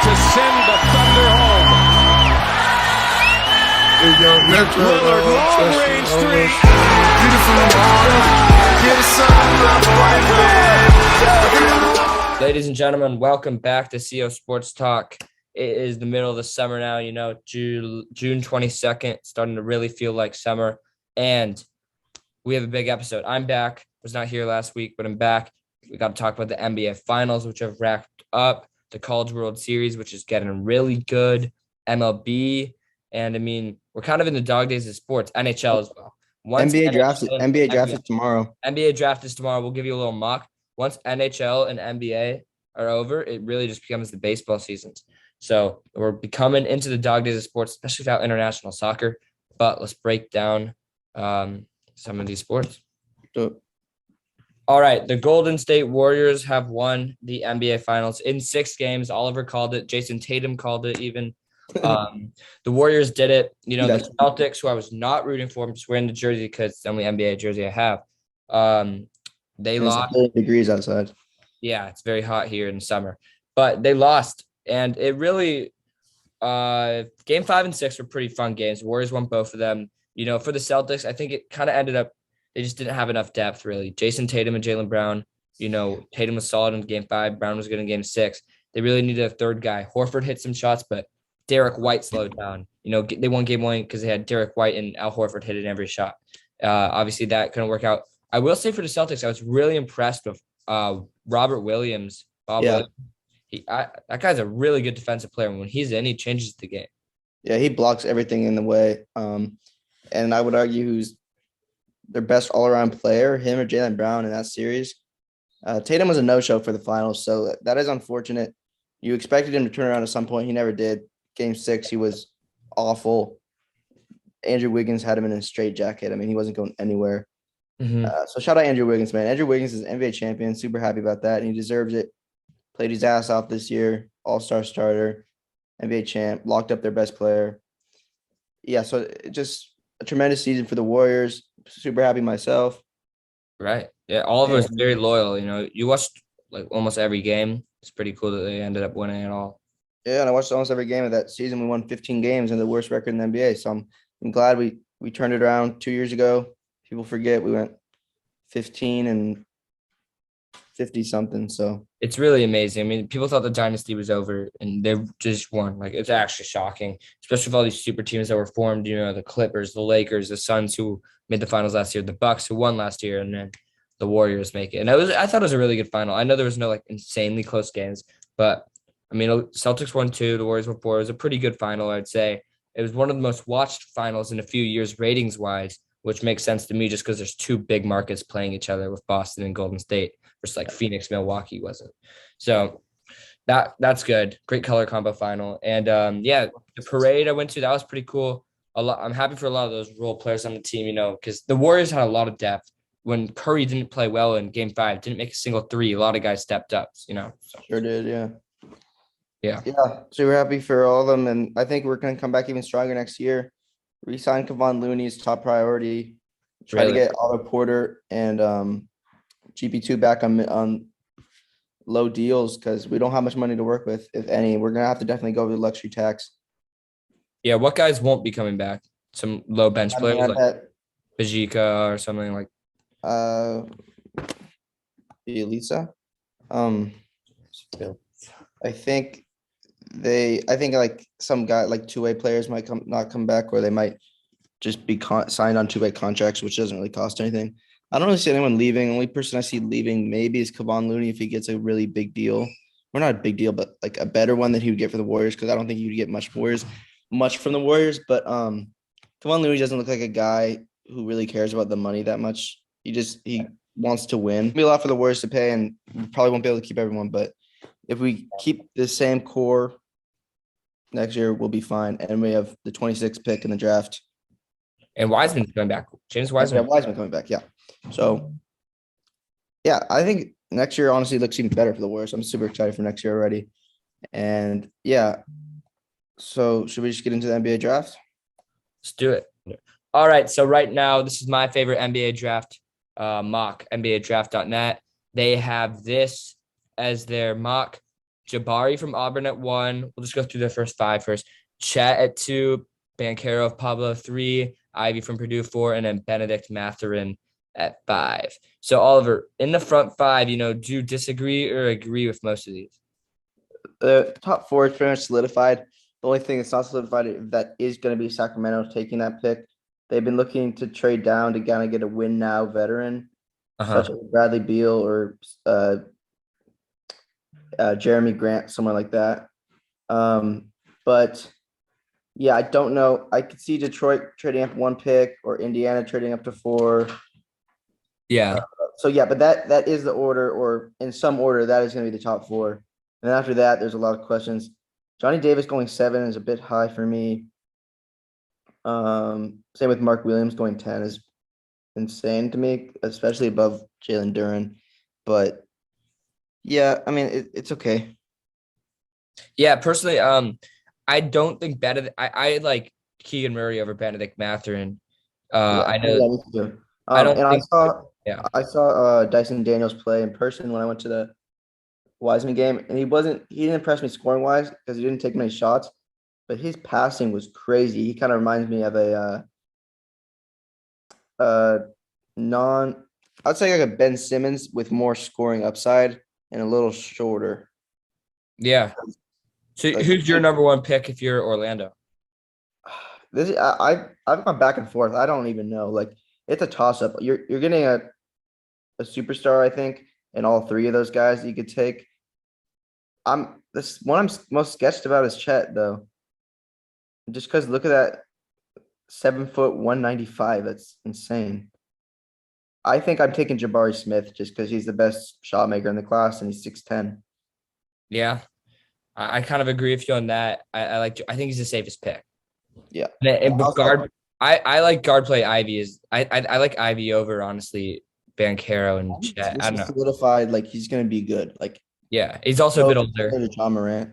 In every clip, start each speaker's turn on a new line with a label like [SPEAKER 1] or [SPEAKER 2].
[SPEAKER 1] to send the Thunder home. Lillard, long-range three.
[SPEAKER 2] Ladies and gentlemen, welcome back to CO Sports Talk. It is the middle of the summer now, June 22nd, starting to really feel like summer. And we have a big episode. I'm back. Was not here last week, but I'm back. We got to talk about the NBA Finals, which have wrapped up, the College World Series, which is getting really good, MLB, and we're kind of in the dog days of sports, NHL as well.
[SPEAKER 3] NBA draft is tomorrow.
[SPEAKER 2] NBA draft is tomorrow. We'll give you a little mock. Once NHL and NBA are over, it really just becomes the baseball seasons. So we're becoming into the dog days of sports, especially without international soccer. But let's break down some of these sports. All right, the Golden State Warriors have won the NBA Finals in 6 games. Oliver called it. Jason Tatum called it even. The Warriors did it. The Celtics, who I was not rooting for, I'm just wearing the jersey because it's the only NBA jersey I have. They lost.
[SPEAKER 3] 30 degrees outside.
[SPEAKER 2] Yeah, it's very hot here in summer. But they lost. And it really game 5 and 6 were pretty fun games. The Warriors won both of them. For the Celtics, I think it kind of ended up they just didn't have enough depth, really. Jason Tatum and Jaylen Brown, Tatum was solid in game 5. Brown was good in game 6. They really needed a third guy. Horford hit some shots, but Derek White slowed down. They won game 1 because they had Derek White and Al Horford hitting every shot. Obviously, that couldn't work out. I will say for the Celtics, I was really impressed with Robert Williams. Williams. That guy's a really good defensive player. When he's in, he changes the game.
[SPEAKER 3] Yeah, he blocks everything in the way. And I would argue who's their best all-around player, him or Jaylen Brown in that series. Tatum was a no-show for the finals, so that is unfortunate. You expected him to turn around at some point. He never did. Game 6, he was awful. Andrew Wiggins had him in a straitjacket. He wasn't going anywhere.
[SPEAKER 2] Mm-hmm.
[SPEAKER 3] So shout out Andrew Wiggins, man. Andrew Wiggins is an NBA champion. Super happy about that, and he deserves it. Played his ass off this year. All-star starter, NBA champ, locked up their best player. Yeah, so just a tremendous season for the Warriors. Super happy myself.
[SPEAKER 2] Right. Yeah, all of us very loyal. You watched like almost every game. It's pretty cool that they ended up winning it all.
[SPEAKER 3] Yeah, and I watched almost every game of that season. We won 15 games and the worst record in the NBA. So I'm glad we turned it around 2 years ago. People forget we went 15 and 50 something. So
[SPEAKER 2] it's really amazing. People thought the dynasty was over and they just won. Like, it's actually shocking, especially with all these super teams that were formed, the Clippers, the Lakers, the Suns who made the finals last year, the Bucks who won last year, and then the Warriors make it. And I thought it was a really good final. I know there was no insanely close games, but Celtics won 2, the Warriors won 4. It was a pretty good final, I'd say. It was one of the most watched finals in a few years ratings wise, which makes sense to me just because there's 2 big markets playing each other with Boston and Golden State versus Phoenix, Milwaukee wasn't. So that's good. Great color combo final. And the parade I went to, that was pretty cool. I'm happy for a lot of those role players on the team, because the Warriors had a lot of depth. When Curry didn't play well in game 5, didn't make a single 3, a lot of guys stepped up, So.
[SPEAKER 3] Sure did, yeah.
[SPEAKER 2] Yeah.
[SPEAKER 3] Yeah, super happy for all of them. And I think we're going to come back even stronger next year. Resign Kevon Looney's top priority. Try to get Otto Porter and GP2 back on low deals because we don't have much money to work with, if any. We're going to have to definitely go with the luxury tax.
[SPEAKER 2] Yeah, what guys won't be coming back? Some low bench players like Bajika or something like.
[SPEAKER 3] Elisa. I think some guy like 2-way players might not come back, or they might just be signed on 2-way contracts, which doesn't really cost anything. I don't really see anyone leaving. The only person I see leaving maybe is Kevon Looney if he gets a really big deal. Or not a big deal, but a better one that he would get for the Warriors, because I don't think he would get much from the Warriors. But Kevon Looney doesn't look like a guy who really cares about the money that much. He wants to win. It'll be a lot for the Warriors to pay, and we probably won't be able to keep everyone. But if we keep the same core next year, we'll be fine. And we have the 26th pick in the draft.
[SPEAKER 2] And Wiseman's coming back. James Wiseman.
[SPEAKER 3] Wiseman coming back, yeah. So, yeah, I think next year honestly looks even better for the Warriors. I'm super excited for next year already. And, yeah, so should we just get into the NBA draft?
[SPEAKER 2] Let's do it. All right, so right now, this is my favorite NBA draft mock, NBAdraft.net. They have this as their mock. Jabari from Auburn at 1. We'll just go through the first five first. Chet at 2, Banchero of Pablo 3, Ivy from Purdue 4, and then Benedict Mathurin at 5. So Oliver, in the front five, do you disagree or agree with most of these?
[SPEAKER 3] The top four is pretty much solidified. The only thing that's not solidified that is going to be Sacramento taking that pick. They've been looking to trade down to kind of get a win now veteran, such as Bradley Beal or Jeremy Grant, someone like that. But yeah, I don't know. I could see Detroit trading up 1 pick or Indiana trading up to 4.
[SPEAKER 2] Yeah.
[SPEAKER 3] So yeah, but that is the order, or in some order, that is going to be the top 4. And after that, there's a lot of questions. Johnny Davis going 7 is a bit high for me. Same with Mark Williams going 10 is insane to me, especially above Jalen Duren. But yeah, I mean it's okay.
[SPEAKER 2] Yeah, personally, I don't think I like Keegan Murray over Benedict Mathurin. I know.
[SPEAKER 3] Yeah, me too.
[SPEAKER 2] I don't
[SPEAKER 3] And
[SPEAKER 2] think. Yeah.
[SPEAKER 3] I saw Dyson Daniels play in person when I went to the Wiseman game, and he didn't impress me scoring wise because he didn't take many shots, but his passing was crazy. He kind of reminds me of I'd say like a Ben Simmons with more scoring upside and a little shorter.
[SPEAKER 2] Yeah. So
[SPEAKER 3] Like,
[SPEAKER 2] who's your number one pick if you're Orlando?
[SPEAKER 3] I've gone back and forth. I don't even know. Like it's a toss up. You're getting a superstar, I think, and all three of those guys you could take. This one I'm most sketched about is Chet though. Just because look at that 7 foot 195. That's insane. I think I'm taking Jabari Smith just because he's the best shot maker in the class and he's 6'10.
[SPEAKER 2] Yeah. I kind of agree with you on that. I think he's the safest pick.
[SPEAKER 3] Yeah.
[SPEAKER 2] But guard, I like guard play Ivy I like Ivy over honestly Banchero and Chet. I don't know.
[SPEAKER 3] Solidified, like he's gonna be good. Like
[SPEAKER 2] Yeah, he's also a bit older.
[SPEAKER 3] John Morant.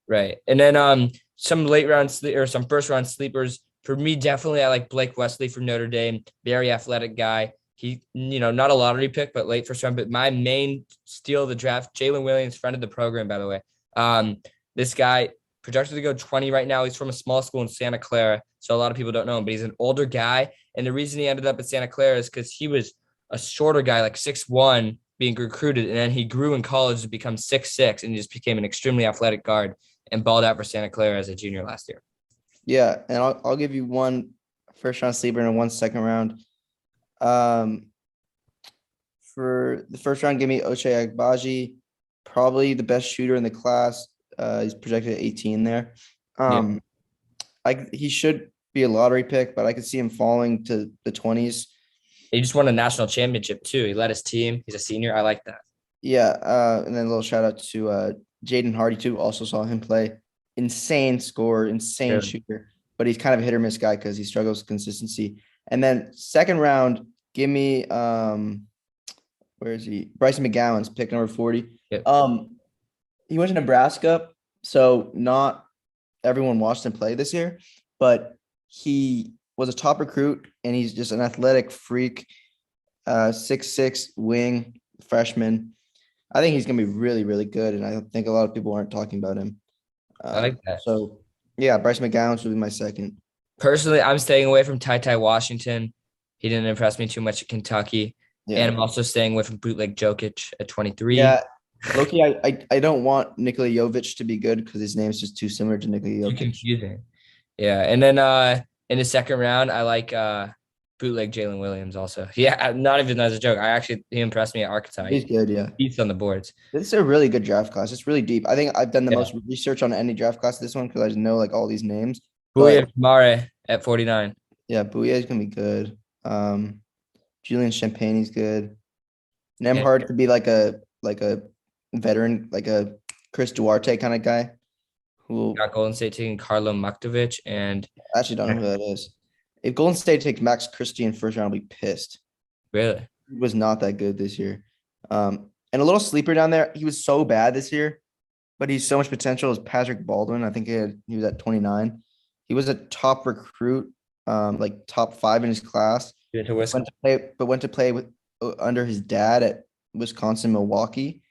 [SPEAKER 2] Right. And then some late round or some first round sleepers. For me, definitely I like Blake Wesley from Notre Dame. Very athletic guy. He, not a lottery pick, but late first round. But my main steal of the draft, Jalen Williams, friend of the program, by the way. This guy projected to go 20 right now. He's from a small school in Santa Clara. So a lot of people don't know him, but he's an older guy. And the reason he ended up at Santa Clara is because he was a shorter guy, like 6'1", being recruited. And then he grew in college to become 6'6", and he just became an extremely athletic guard and balled out for Santa Clara as a junior last year.
[SPEAKER 3] Yeah, and I'll give you one first round sleeper and one second round. For the first round, give me Ochai Agbaji, probably the best shooter in the class. He's projected at 18 there. He should be a lottery pick, but I could see him falling to the 20s.
[SPEAKER 2] He just won a national championship too. He led his team. He's a senior. I like that.
[SPEAKER 3] Yeah, and then a little shout out to Jaden Hardy too. Also saw him play. Insane scorer, insane shooter, but he's kind of a hit or miss guy because he struggles with consistency. And then second round, give me where is he? Bryson McGowan's pick number 40.
[SPEAKER 2] Yep.
[SPEAKER 3] He went to Nebraska, so not everyone watched him play this year, but he was a top recruit and he's just an athletic freak, 6'6" wing freshman. I think he's gonna be really, really good, and I think a lot of people aren't talking about him.
[SPEAKER 2] I like that.
[SPEAKER 3] So yeah, Bryson McGowan would be my second.
[SPEAKER 2] Personally, I'm staying away from Ty Washington. He didn't impress me too much at Kentucky. Yeah. And I'm also staying away from bootleg Jokic at 23.
[SPEAKER 3] Yeah. Loki, I don't want Nikola Jovic to be good because his name's just too similar to Nikola Jovic.
[SPEAKER 2] Too confusing. Yeah. And then in the second round, I like bootleg Jalen Williams also. Yeah, not even as a joke. He impressed me at Arkansas.
[SPEAKER 3] He's good, yeah.
[SPEAKER 2] He's on the boards.
[SPEAKER 3] This is a really good draft class. It's really deep. I think I've done the most research on any draft class this one because I just know like all these names.
[SPEAKER 2] Bouye Mare at 49.
[SPEAKER 3] Yeah, Bouye is gonna be good. Julian Champagne's good. Nembhard could be like a veteran, like a Chris Duarte kind of guy. Who
[SPEAKER 2] got Golden State taking Carlo Muktovic and
[SPEAKER 3] I actually don't know who that is. If Golden State takes Max Christie in first round, I'll be pissed.
[SPEAKER 2] Really?
[SPEAKER 3] He was not that good this year. And a little sleeper down there. He was so bad this year, but he's so much potential as Patrick Baldwin. I think he was at 29. He was a top recruit, like top 5 in his class.
[SPEAKER 2] Went to Wisconsin.
[SPEAKER 3] Went to play with under his dad at Wisconsin, Milwaukee.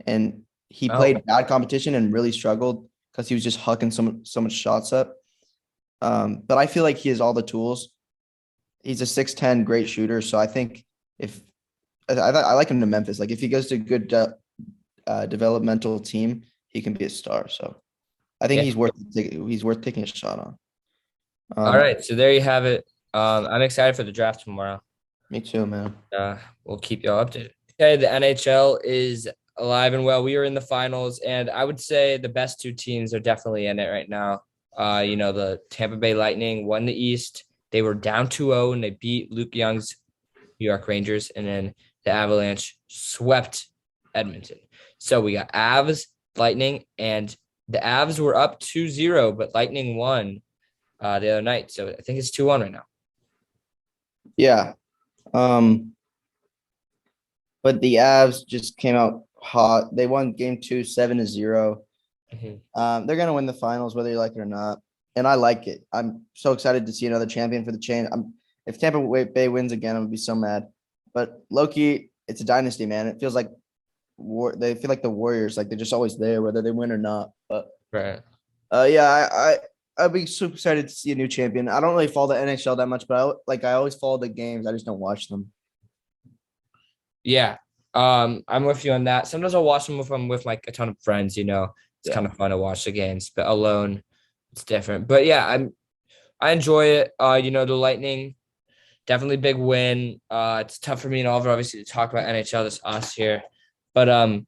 [SPEAKER 3] And he
[SPEAKER 2] Oh,
[SPEAKER 3] played bad competition and really struggled because he was just hucking so much shots up. But I feel like he has all the tools. He's a 6'10", great shooter. So I think if I like him to Memphis, like if he goes to a good developmental team, he can be a star. So I think
[SPEAKER 2] yeah.
[SPEAKER 3] he's worth taking a shot on.
[SPEAKER 2] All right. So there you have it. I'm excited for the draft tomorrow.
[SPEAKER 3] Me too, man.
[SPEAKER 2] We'll keep y'all updated. Okay, the NHL is alive and well. We are in the finals, and I would say the best two teams are definitely in it right now. The Tampa Bay Lightning won the East. They were down 2-0, and they beat Luke Young's New York Rangers, and then the Avalanche swept Edmonton. So we got Avs, Lightning, and the Avs were up 2-0, but Lightning won the other night. So I think it's 2-1 right now.
[SPEAKER 3] Yeah. But the Avs just came out hot. They won game 2, 7-0. They're gonna win the finals, whether you like it or not. And I like it. I'm so excited to see another champion for the chain. If Tampa Bay wins again, I'm gonna be so mad. But Loki, it's a dynasty, man. It feels like they feel like the Warriors, like they're just always there, whether they win or not. But
[SPEAKER 2] Right.
[SPEAKER 3] I'd be super excited to see a new champion. I don't really follow the NHL that much, but I always follow the games. I just don't watch them.
[SPEAKER 2] Yeah. I'm with you on that. Sometimes I'll watch them if I'm with like a ton of friends, It's kind of fun to watch the games, but alone it's different. But yeah, I enjoy it. The Lightning, definitely big win. It's tough for me and Oliver obviously to talk about NHL, this us here. But I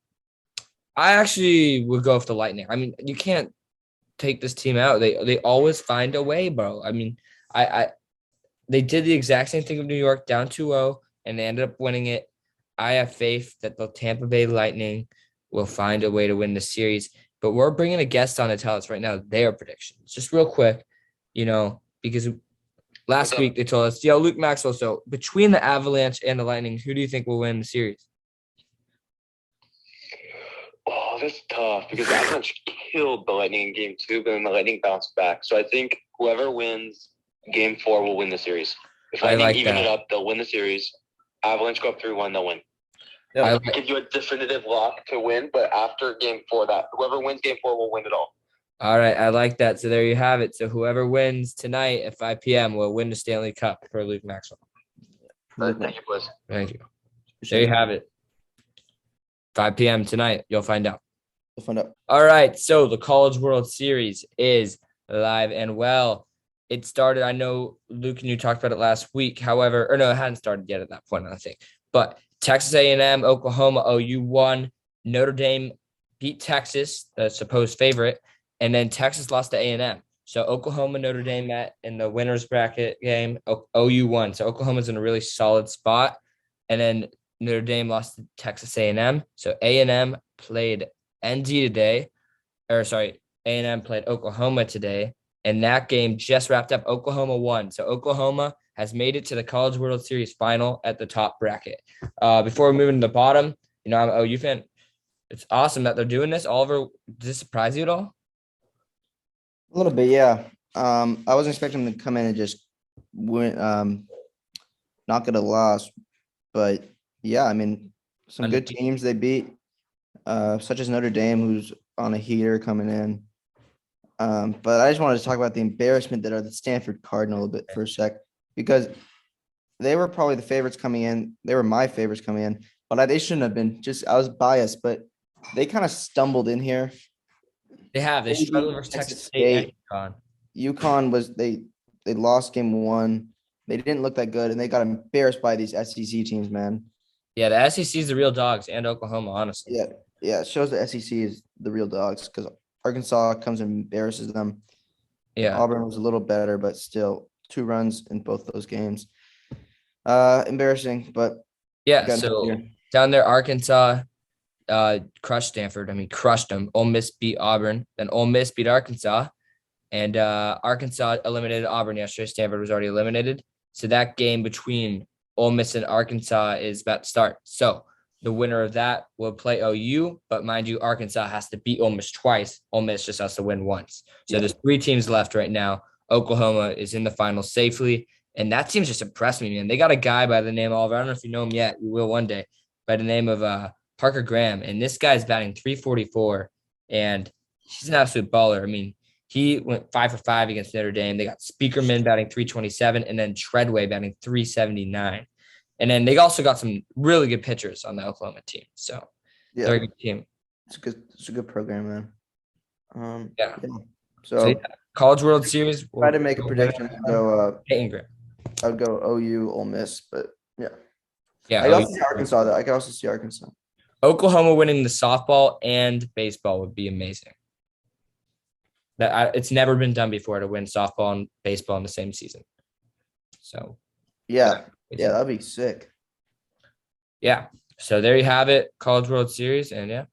[SPEAKER 2] actually would go with the Lightning. I mean, you can't take this team out. They always find a way, bro. I mean, they did the exact same thing with New York, down 2-0, and they ended up winning it. I have faith that the Tampa Bay Lightning will find a way to win the series. But we're bringing a guest on to tell us right now their predictions. Just real quick, because last week they told us, Luke Maxwell, so between the Avalanche and the Lightning, who do you think will win the series?
[SPEAKER 4] Oh, that's tough because the Avalanche killed the Lightning in game 2, but then the Lightning bounced back. So I think whoever wins game 4 will win the series. If Lightning even it up, they'll win the series. Avalanche go up 3-1, they'll win. Yeah, I give you a definitive lock to win, but after game 4, that whoever wins game 4 will win it all.
[SPEAKER 2] All right, I like that. So there you have it. So whoever wins tonight at 5 p.m. will win the Stanley Cup for Luke Maxwell.
[SPEAKER 4] Thank you, boys.
[SPEAKER 2] Thank you. There you have it. 5 p.m. tonight, you'll find out.
[SPEAKER 3] We'll find out.
[SPEAKER 2] All right, so the College World Series is alive and well. It started, I know, Luke and you talked about it last week. However, it hadn't started yet at that point, I think. But Texas A&M, Oklahoma, OU won. Notre Dame beat Texas, the supposed favorite, and then Texas lost to A&M. So Oklahoma, Notre Dame met in the winner's bracket game. OU won. So Oklahoma's in a really solid spot. And then Notre Dame lost to Texas A&M. So A&M played ND today. A&M played Oklahoma today. And that game just wrapped up. Oklahoma won. So Oklahoma has made it to the College World Series final at the top bracket. Before we move into the bottom, I'm an OU fan. It's awesome that they're doing this. Oliver, does this surprise you at all?
[SPEAKER 3] A little bit, yeah. I wasn't expecting them to come in and just win, not get a loss. But, yeah, I mean, some good teams they beat, such as Notre Dame, who's on a heater coming in. But I just wanted to talk about the embarrassment that are the Stanford Cardinal a bit for a sec, because they were probably the favorites coming in. They were my favorites coming in, but they shouldn't have been. I was biased, but they kind of stumbled in here.
[SPEAKER 2] They have. They struggled versus Texas State and UConn.
[SPEAKER 3] UConn was they lost game 1. They didn't look that good, and they got embarrassed by these SEC teams, man.
[SPEAKER 2] Yeah, the SEC is the real dogs, and Oklahoma, honestly.
[SPEAKER 3] Yeah, it shows the SEC is the real dogs because Arkansas comes and embarrasses them.
[SPEAKER 2] Yeah.
[SPEAKER 3] Auburn was a little better, but still 2 runs in both those games. Embarrassing, but
[SPEAKER 2] yeah. So down there, Arkansas crushed Stanford. I mean, crushed them. Ole Miss beat Auburn. Then Ole Miss beat Arkansas. And Arkansas eliminated Auburn yesterday. Stanford was already eliminated. So that game between Ole Miss and Arkansas is about to start. So the winner of that will play OU. But mind you, Arkansas has to beat Ole Miss twice. Ole Miss just has to win once. So there's 3 teams left right now. Oklahoma is in the final safely. And that team's just impressed me, man. They got a guy by the name of, I don't know if you know him yet. You will one day. By the name of Parker Graham, and this guy's batting 344, and he's an absolute baller. I mean, he went 5 for 5 against Notre Dame. They got Speakerman batting 327, and then Treadway batting 379. And then they also got some really good pitchers on the Oklahoma team. So they're a good team.
[SPEAKER 3] It's a good program, man.
[SPEAKER 2] Yeah.
[SPEAKER 3] So
[SPEAKER 2] yeah. College World Series.
[SPEAKER 3] Try to make a prediction.
[SPEAKER 2] Graham.
[SPEAKER 3] I would go OU, Ole Miss, but yeah.
[SPEAKER 2] Yeah.
[SPEAKER 3] I could also see Arkansas, though. I could also see Arkansas.
[SPEAKER 2] Oklahoma winning the softball and baseball would be amazing. It's never been done before to win softball and baseball in the same season. So
[SPEAKER 3] yeah, that'd be sick.
[SPEAKER 2] Yeah. So there you have it, College World Series, and yeah.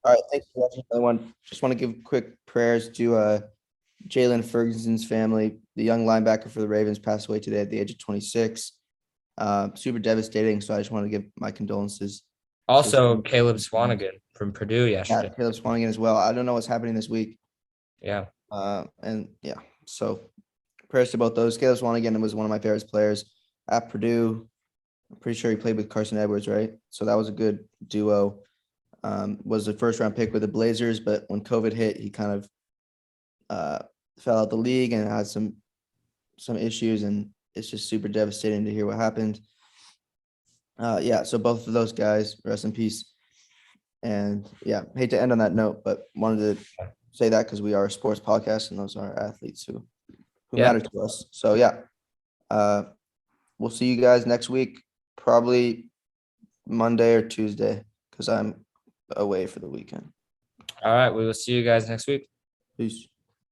[SPEAKER 3] All right, thanks for watching. Everyone, just want to give quick prayers to Jalen Ferguson's family. The young linebacker for the Ravens passed away today at the age of 26. Super devastating. So I just want to give my condolences.
[SPEAKER 2] Also, Caleb Swanigan from Purdue yesterday.
[SPEAKER 3] Yeah, Caleb Swanigan as well. I don't know what's happening this week.
[SPEAKER 2] Yeah.
[SPEAKER 3] So prayers to both those. Caleb Swanigan was one of my favorite players at Purdue. I'm pretty sure he played with Carson Edwards, right? So that was a good duo. Was the first round pick with the Blazers, but when COVID hit, he kind of fell out the league and had some issues, and it's just super devastating to hear what happened. So both of those guys, rest in peace. And yeah, hate to end on that note, but wanted to say that because we are a sports podcast and those are athletes who matter to us. So we'll see you guys next week, probably Monday or Tuesday, because I'm away for the weekend.
[SPEAKER 2] All right. We will see you guys next week.
[SPEAKER 3] Peace.